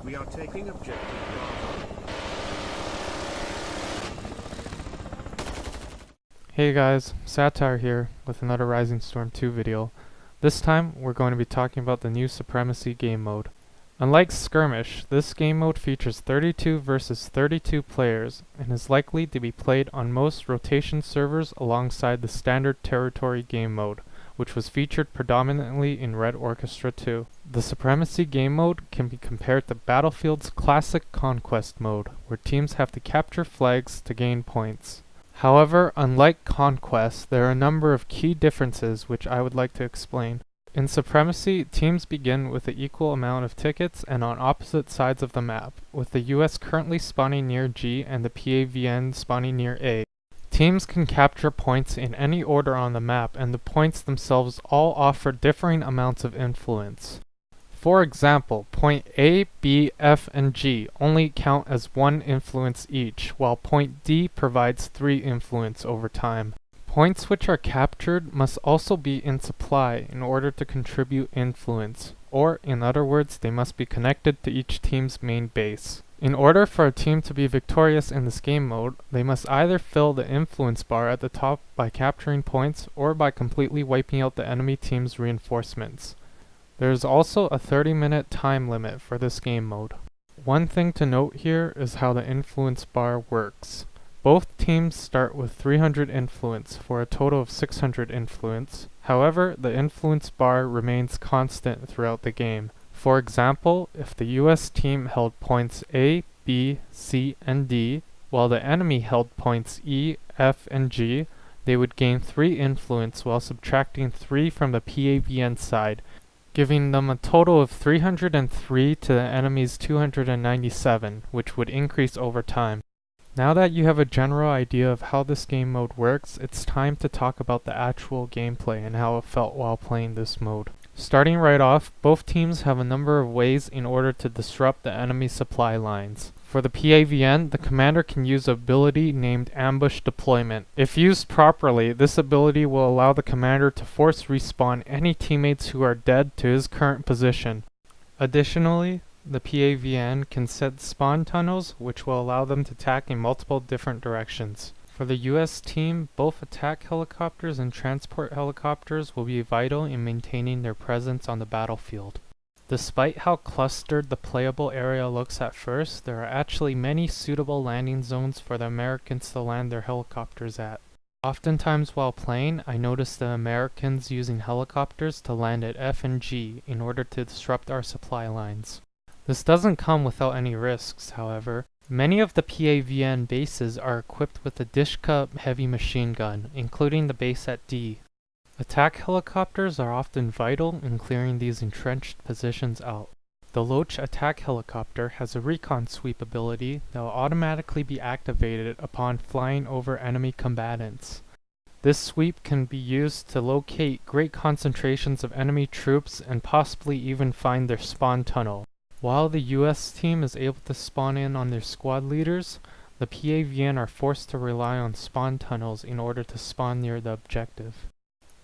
We are taking objective Bravo. Hey guys, Satire here with another Rising Storm 2 video. This time we're going to be talking about the new Supremacy game mode. Unlike Skirmish, this game mode features 32 versus 32 players and is likely to be played on most rotation servers alongside the standard territory game mode, which was featured predominantly in Red Orchestra 2. The Supremacy game mode can be compared to Battlefield's classic Conquest mode, where teams have to capture flags to gain points. However, unlike Conquest, there are a number of key differences which I would like to explain. In Supremacy, teams begin with an equal amount of tickets and on opposite sides of the map, with the US currently spawning near G and the PAVN spawning near A. Teams can capture points in any order on the map, and the points themselves all offer differing amounts of influence. For example, point A, B, F, and G only count as 1 influence each, while point D provides 3 influence over time. Points which are captured must also be in supply in order to contribute influence, or in other words, they must be connected to each team's main base. In order for a team to be victorious in this game mode, they must either fill the influence bar at the top by capturing points, or by completely wiping out the enemy team's reinforcements. There is also a 30-minute time limit for this game mode. One thing to note here is how the influence bar works. Both teams start with 300 influence for a total of 600 influence. However, the influence bar remains constant throughout the game. For example, if the US team held points A, B, C, and D, while the enemy held points E, F, and G, they would gain 3 influence while subtracting 3 from the PAVN side, giving them a total of 303 to the enemy's 297, which would increase over time. Now that you have a general idea of how this game mode works, it's time to talk about the actual gameplay and how it felt while playing this mode. Starting right off, both teams have a number of ways in order to disrupt the enemy supply lines. For the PAVN, the commander can use an ability named Ambush Deployment. If used properly, this ability will allow the commander to force respawn any teammates who are dead to his current position. Additionally, the PAVN can set spawn tunnels, which will allow them to attack in multiple different directions. For the US team, both attack helicopters and transport helicopters will be vital in maintaining their presence on the battlefield. Despite how clustered the playable area looks at first, there are actually many suitable landing zones for the Americans to land their helicopters at. Oftentimes while playing, I noticed the Americans using helicopters to land at F and G in order to disrupt our supply lines. This doesn't come without any risks, however. Many of the PAVN bases are equipped with a Dishka heavy machine gun, including the base at D. Attack helicopters are often vital in clearing these entrenched positions out. The Loach attack helicopter has a recon sweep ability that will automatically be activated upon flying over enemy combatants. This sweep can be used to locate great concentrations of enemy troops and possibly even find their spawn tunnel. While the US team is able to spawn in on their squad leaders, the PAVN are forced to rely on spawn tunnels in order to spawn near the objective.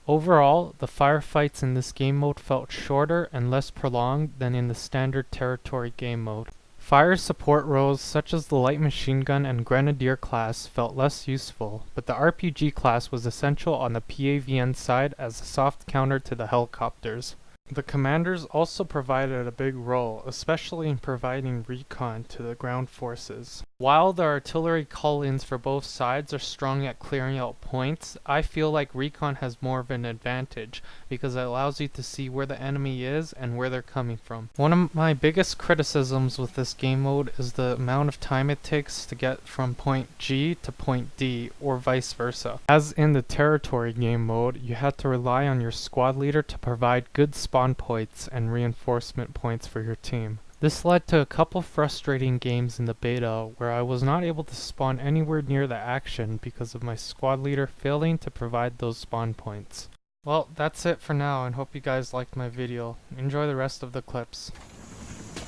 Overall, the firefights in this game mode felt shorter and less prolonged than in the standard territory game mode. Fire support roles such as the light machine gun and grenadier class felt less useful, but the RPG class was essential on the PAVN side as a soft counter to the helicopters. The commanders also provided a big role, especially in providing recon to the ground forces. While the artillery call-ins for both sides are strong at clearing out points, I feel like recon has more of an advantage because it allows you to see where the enemy is and where they're coming from. One of my biggest criticisms with this game mode is the amount of time it takes to get from point G to point D, or vice versa. As in the territory game mode, you had to rely on your squad leader to provide good spawn points and reinforcement points for your team. This led to a couple frustrating games in the beta where I was not able to spawn anywhere near the action because of my squad leader failing to provide those spawn points. Well, that's it for now, and hope you guys liked my video. Enjoy the rest of the clips.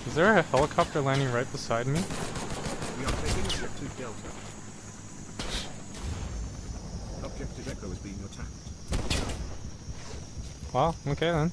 Is there a helicopter landing right beside me? We are taking objective Delta. Objective Echo is being attacked. Well, okay then.